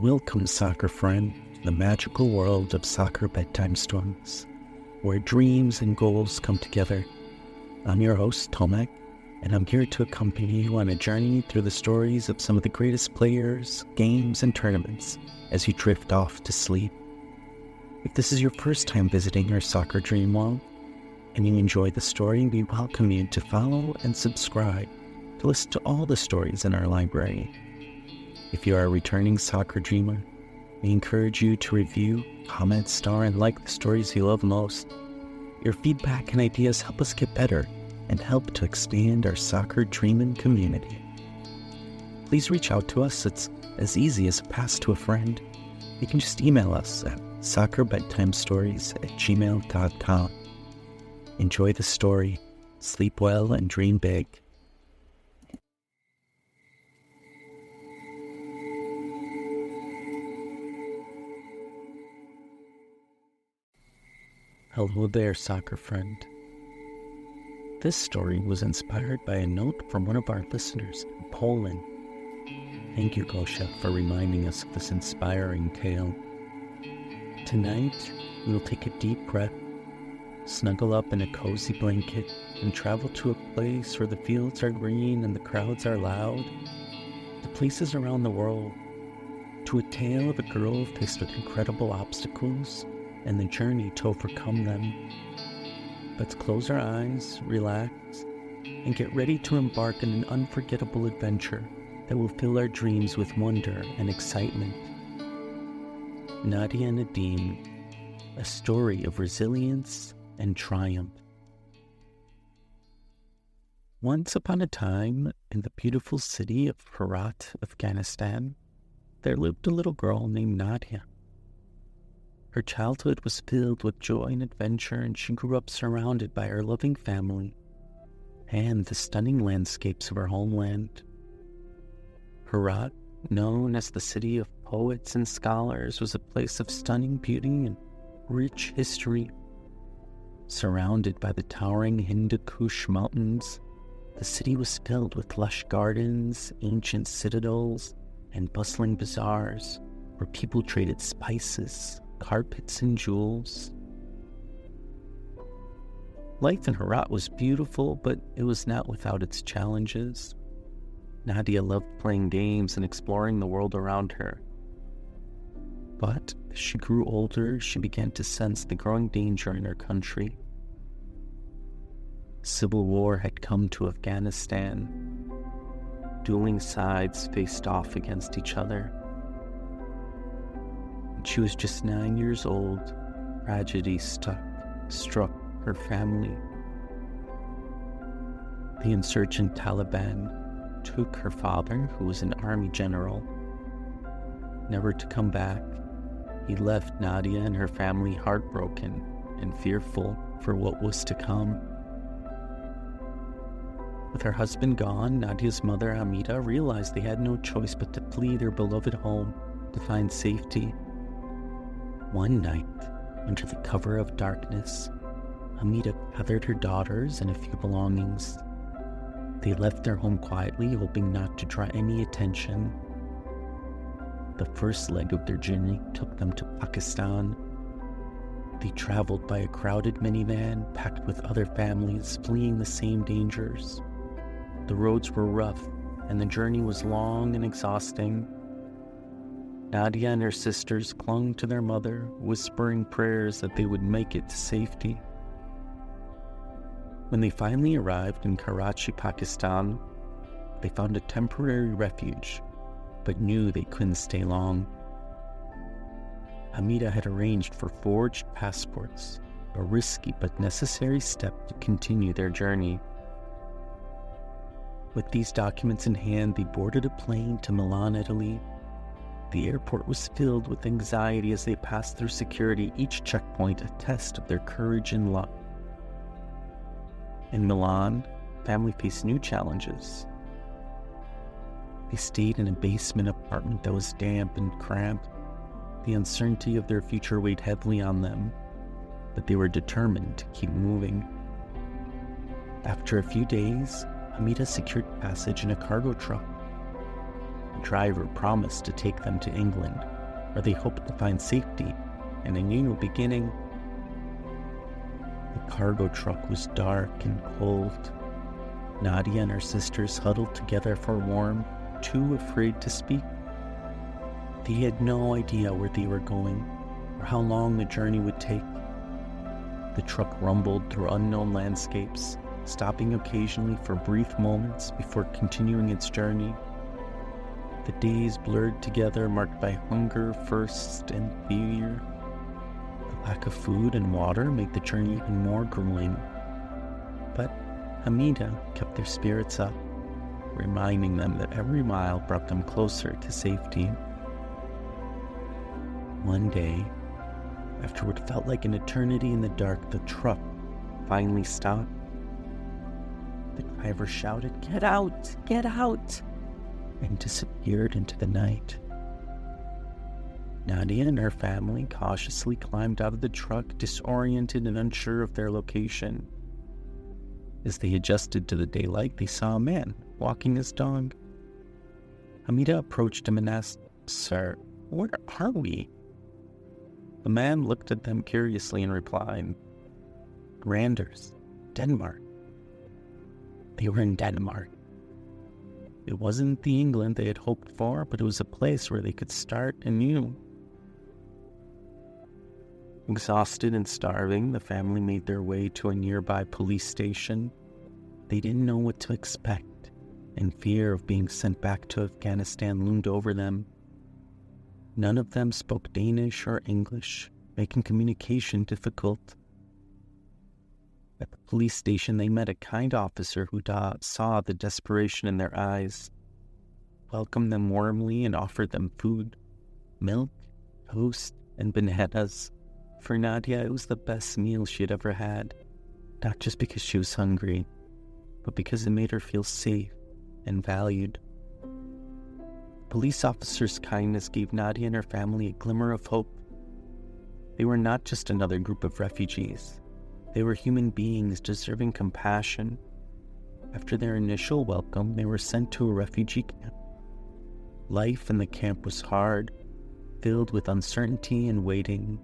Welcome, soccer friend, to the magical world of soccer bedtime stories, where dreams and goals come together. I'm your host, Tomek, and I'm here to accompany you on a journey through the stories of some of the greatest players, games, and tournaments as you drift off to sleep. If this is your first time visiting our soccer dream world, and you enjoy the story, we welcome you to follow and subscribe to listen to all the stories in our library. If you are a returning soccer dreamer, we encourage you to review, comment, star, and like the stories you love most. Your feedback and ideas help us get better and help to expand our soccer dreaming community. Please reach out to us. It's as easy as a pass to a friend. You can just email us at soccerbedtimestories@gmail.com. Enjoy the story, sleep well, and dream big. Hello there, soccer friend. This story was inspired by a note from one of our listeners in Poland. Thank you, Gosia, for reminding us of this inspiring tale. Tonight, we will take a deep breath, snuggle up in a cozy blanket, and travel to a place where the fields are green and the crowds are loud, to places around the world, to a tale of a girl faced with incredible obstacles and the journey to overcome them. Let's close our eyes, relax, and get ready to embark on an unforgettable adventure that will fill our dreams with wonder and excitement. Nadia Nadim, a story of resilience and triumph. Once upon a time, in the beautiful city of Herat, Afghanistan, there lived a little girl named Nadia. Her childhood was filled with joy and adventure, and she grew up surrounded by her loving family and the stunning landscapes of her homeland. Herat, known as the city of poets and scholars, was a place of stunning beauty and rich history. Surrounded by the towering Hindu Kush mountains, the city was filled with lush gardens, ancient citadels, and bustling bazaars where people traded spices, carpets, and jewels. Life in Herat was beautiful, but it was not without its challenges. Nadia loved playing games and exploring the world around her. But as she grew older, she began to sense the growing danger in her country. Civil war had come to Afghanistan. Dueling sides faced off against each other. She was just 9 years old. Tragedy struck her family. The insurgent Taliban took her father, who was an army general. Never to come back, he left Nadia and her family heartbroken and fearful for what was to come. With her husband gone, Nadia's mother, Hamida, realized they had no choice but to flee their beloved home to find safety. One night, under the cover of darkness, Hamida gathered her daughters and a few belongings. They left their home quietly, hoping not to draw any attention. The first leg of their journey took them to Pakistan. They traveled by a crowded minivan packed with other families fleeing the same dangers. The roads were rough, and the journey was long and exhausting. Nadia and her sisters clung to their mother, whispering prayers that they would make it to safety. When they finally arrived in Karachi, Pakistan, they found a temporary refuge, but knew they couldn't stay long. Hamida had arranged for forged passports, a risky but necessary step to continue their journey. With these documents in hand, they boarded a plane to Milan, Italy. The airport was filled with anxiety as they passed through security, each checkpoint a test of their courage and luck. In Milan, family faced new challenges. They stayed in a basement apartment that was damp and cramped. The uncertainty of their future weighed heavily on them, but they were determined to keep moving. After a few days, Hamida secured passage in a cargo truck. The driver promised to take them to England, or they hoped to find safety and a new beginning. The cargo truck was dark and cold. Nadia and her sisters huddled together for warmth, too afraid to speak. They had no idea where they were going or how long the journey would take. The truck rumbled through unknown landscapes, stopping occasionally for brief moments before continuing its journey. The days blurred together, marked by hunger, thirst, and fear. The lack of food and water made the journey even more grueling. But Hamida kept their spirits up, reminding them that every mile brought them closer to safety. One day, after what felt like an eternity in the dark, the truck finally stopped. The driver shouted, "Get out! Get out!" and disappeared into the night. Nadia and her family cautiously climbed out of the truck, disoriented and unsure of their location. As they adjusted to the daylight, they saw a man walking his dog. Hamida approached him and asked, "Sir, where are we?" The man looked at them curiously and replied, "Randers, Denmark." They were in Denmark. It wasn't the England they had hoped for, but it was a place where they could start anew. Exhausted and starving, the family made their way to a nearby police station. They didn't know what to expect, and fear of being sent back to Afghanistan loomed over them. None of them spoke Danish or English, making communication difficult. At the police station, they met a kind officer who saw the desperation in their eyes, welcomed them warmly, and offered them food, milk, toast, and bananas. For Nadia, it was the best meal she had ever had, not just because she was hungry, but because it made her feel safe and valued. Police officer's kindness gave Nadia and her family a glimmer of hope. They were not just another group of refugees. They were human beings deserving compassion. After their initial welcome, they were sent to a refugee camp. Life in the camp was hard, filled with uncertainty and waiting.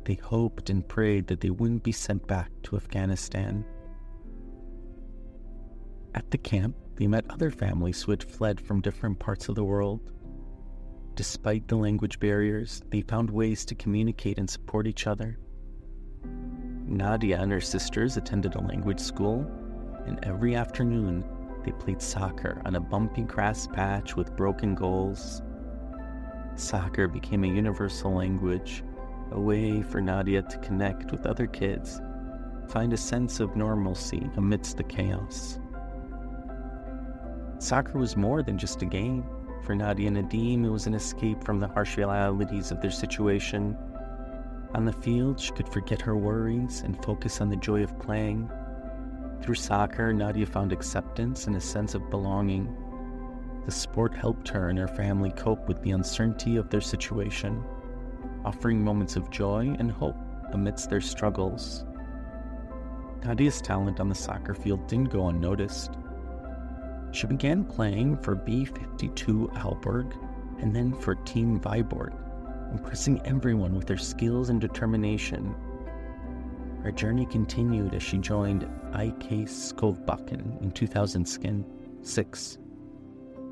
They hoped and prayed that they wouldn't be sent back to Afghanistan. At the camp, they met other families who had fled from different parts of the world. Despite the language barriers, they found ways to communicate and support each other. Nadia and her sisters attended a language school, and every afternoon they played soccer on a bumpy grass patch with broken goals. Soccer became a universal language, a way for Nadia to connect with other kids, find a sense of normalcy amidst the chaos. Soccer was more than just a game. For Nadia Nadim, it was an escape from the harsh realities of their situation. On the field, she could forget her worries and focus on the joy of playing. Through soccer, Nadia found acceptance and a sense of belonging. The sport helped her and her family cope with the uncertainty of their situation, offering moments of joy and hope amidst their struggles. Nadia's talent on the soccer field didn't go unnoticed. She began playing for B52 Aalborg and then for Team Viborg, impressing everyone with her skills and determination. Her journey continued as she joined IK Skovbakken in 2006.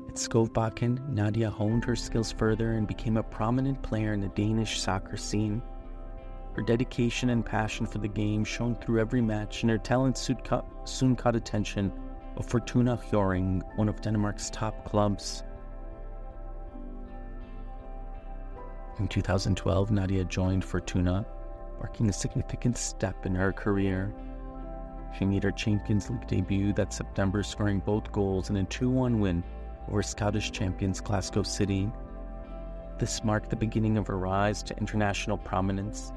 At Skovbakken, Nadia honed her skills further and became a prominent player in the Danish soccer scene. Her dedication and passion for the game shone through every match, and her talent soon caught attention of Fortuna Hjørring, one of Denmark's top clubs. In 2012, Nadia joined Fortuna, marking a significant step in her career. She made her Champions League debut that September, scoring both goals in a 2-1 win over Scottish champions Glasgow City. This marked the beginning of her rise to international prominence.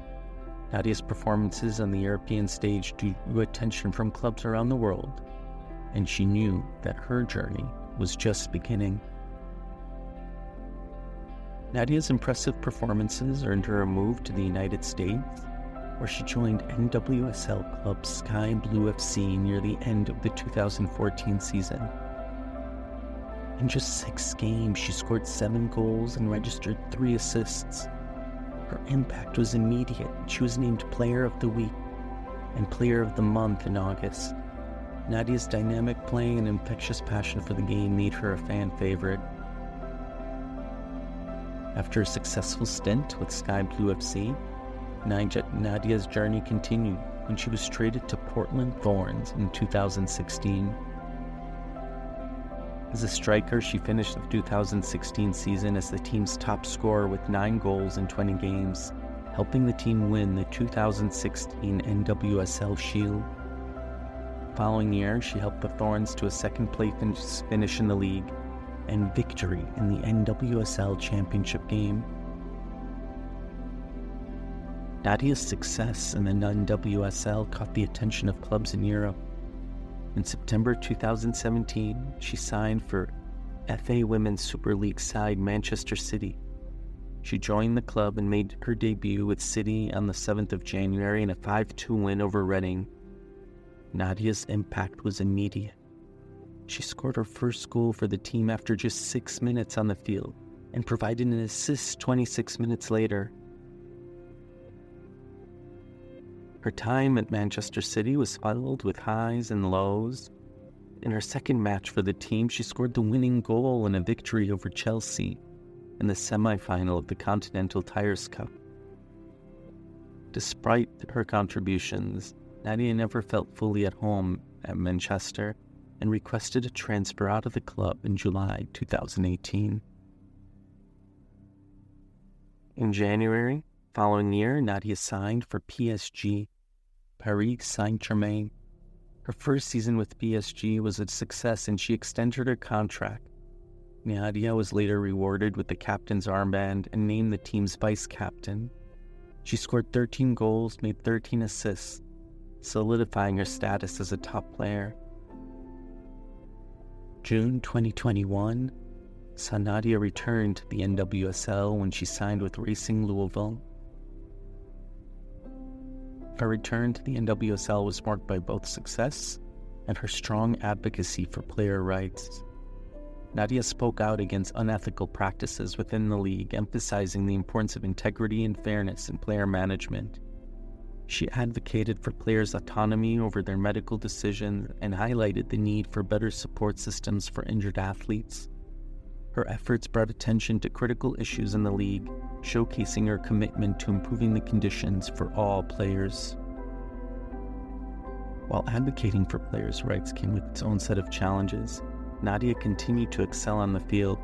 Nadia's performances on the European stage drew attention from clubs around the world, and she knew that her journey was just beginning. Nadia's impressive performances earned her a move to the United States, where she joined NWSL club Sky Blue FC near the end of the 2014 season. In just 6 games, she scored 7 goals and registered 3 assists. Her impact was immediate. She was named Player of the Week and Player of the Month in August. Nadia's dynamic play and infectious passion for the game made her a fan favorite. After a successful stint with Sky Blue FC, Nadia's journey continued when she was traded to Portland Thorns in 2016. As a striker, she finished the 2016 season as the team's top scorer with 9 goals in 20 games, helping the team win the 2016 NWSL Shield. The following year, she helped the Thorns to a second-place finish in the league and victory in the NWSL Championship game. Nadia's success in the NWSL caught the attention of clubs in Europe. In September 2017, she signed for FA Women's Super League side Manchester City. She joined the club and made her debut with City on the 7th of January in a 5-2 win over Reading. Nadia's impact was immediate. She scored her first goal for the team after just 6 minutes on the field and provided an assist 26 minutes later. Her time at Manchester City was filled with highs and lows. In her second match for the team, she scored the winning goal in a victory over Chelsea in the semi-final of the Continental Tires Cup. Despite her contributions, Nadia never felt fully at home at Manchester and requested a transfer out of the club in July 2018. In January, following year, Nadia signed for PSG, Paris Saint-Germain. Her first season with PSG was a success and she extended her contract. Nadia was later rewarded with the captain's armband and named the team's vice-captain. She scored 13 goals, made 13 assists, solidifying her status as a top player. June 2021 saw Nadia return to the NWSL when she signed with Racing Louisville. Her return to the NWSL was marked by both success and her strong advocacy for player rights. Nadia spoke out against unethical practices within the league, emphasizing the importance of integrity and fairness in player management. She advocated for players' autonomy over their medical decisions and highlighted the need for better support systems for injured athletes. Her efforts brought attention to critical issues in the league, showcasing her commitment to improving the conditions for all players. While advocating for players' rights came with its own set of challenges, Nadia continued to excel on the field.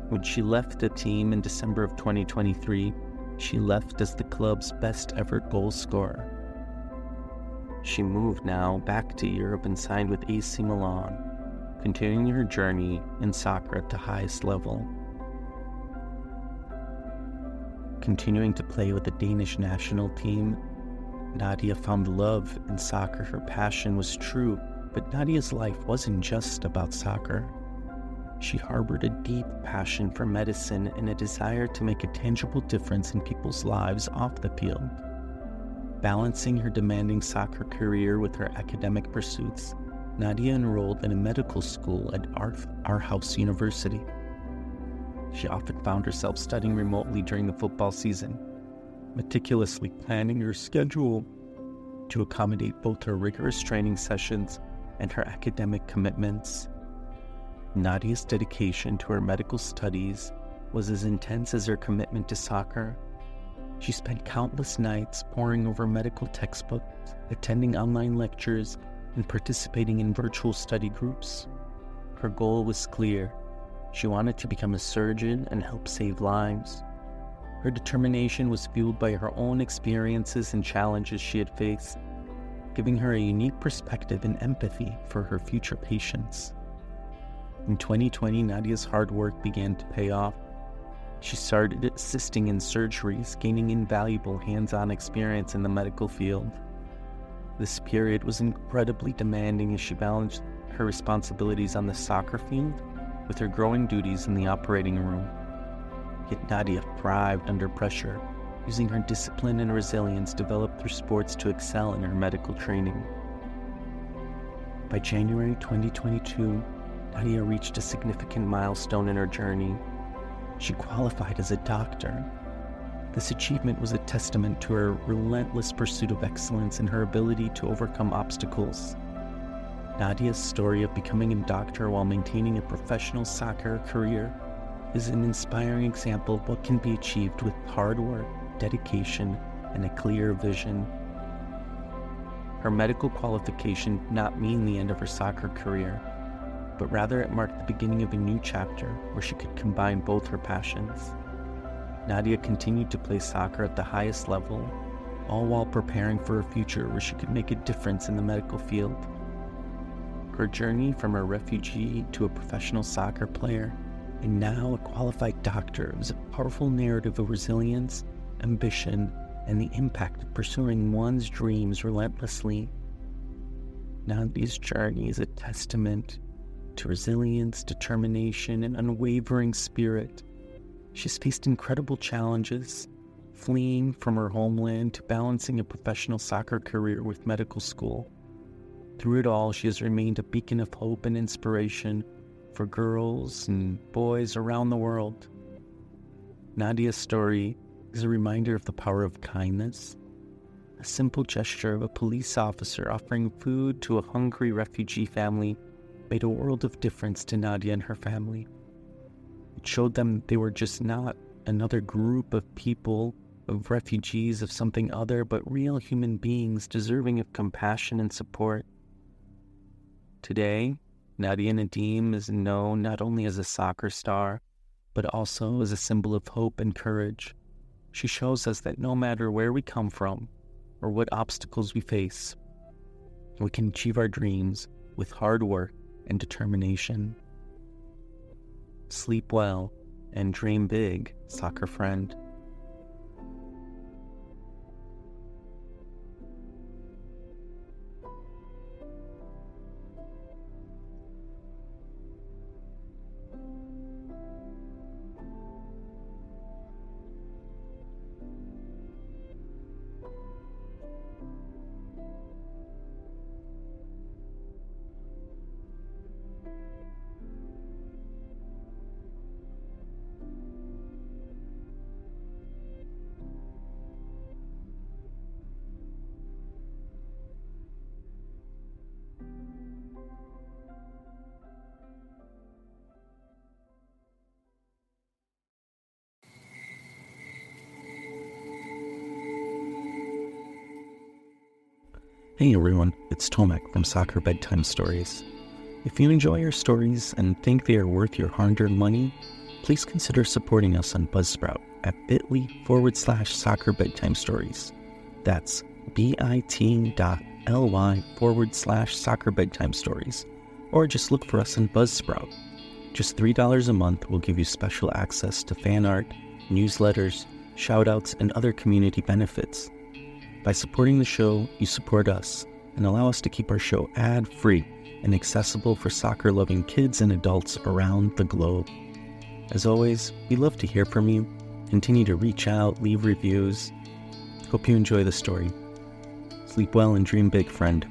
When she left the team in December of 2023, she left as the club's best ever goal scorer. She moved now back to Europe and signed with AC Milan, continuing her journey in soccer at the highest level. Continuing to play with the Danish national team, Nadia found love in soccer. Her passion was true, but Nadia's life wasn't just about soccer. She harbored a deep passion for medicine and a desire to make a tangible difference in people's lives off the field. Balancing her demanding soccer career with her academic pursuits, Nadia enrolled in a medical school at Aarhus University. She often found herself studying remotely during the football season, meticulously planning her schedule to accommodate both her rigorous training sessions and her academic commitments. Nadia's dedication to her medical studies was as intense as her commitment to soccer. She spent countless nights poring over medical textbooks, attending online lectures, and participating in virtual study groups. Her goal was clear. She wanted to become a surgeon and help save lives. Her determination was fueled by her own experiences and challenges she had faced, giving her a unique perspective and empathy for her future patients. In 2020, Nadia's hard work began to pay off. She started assisting in surgeries, gaining invaluable hands-on experience in the medical field. This period was incredibly demanding as she balanced her responsibilities on the soccer field with her growing duties in the operating room. Yet Nadia thrived under pressure, using her discipline and resilience developed through sports to excel in her medical training. By January 2022, Nadia reached a significant milestone in her journey. She qualified as a doctor. This achievement was a testament to her relentless pursuit of excellence and her ability to overcome obstacles. Nadia's story of becoming a doctor while maintaining a professional soccer career is an inspiring example of what can be achieved with hard work, dedication, and a clear vision. Her medical qualification did not mean the end of her soccer career, but rather it marked the beginning of a new chapter where she could combine both her passions. Nadia continued to play soccer at the highest level, all while preparing for a future where she could make a difference in the medical field. Her journey from a refugee to a professional soccer player, and now a qualified doctor, was a powerful narrative of resilience, ambition, and the impact of pursuing one's dreams relentlessly. Nadia's journey is a testament to resilience, determination, and unwavering spirit. She's faced incredible challenges, fleeing from her homeland to balancing a professional soccer career with medical school. Through it all, she has remained a beacon of hope and inspiration for girls and boys around the world. Nadia's story is a reminder of the power of kindness. A simple gesture of a police officer offering food to a hungry refugee family made a world of difference to Nadia and her family. It showed them they were just not another group of people, of refugees, of something other, but real human beings deserving of compassion and support. Today, Nadia Nadim is known not only as a soccer star, but also as a symbol of hope and courage. She shows us that no matter where we come from or what obstacles we face, we can achieve our dreams with hard work and determination. Sleep well and dream big, soccer friend. Hey everyone, it's Tomek from Soccer Bedtime Stories. If you enjoy our stories and think they are worth your hard-earned money, please consider supporting us on Buzzsprout at bit.ly/Soccer Bedtime Stories. That's bit.ly/Soccer Bedtime Stories. Or just look for us on Buzzsprout. Just $3 a month will give you special access to fan art, newsletters, shoutouts, and other community benefits. By supporting the show, you support us and allow us to keep our show ad-free and accessible for soccer-loving kids and adults around the globe. As always, we love to hear from you. Continue to reach out, leave reviews. Hope you enjoy the story. Sleep well and dream big, friend.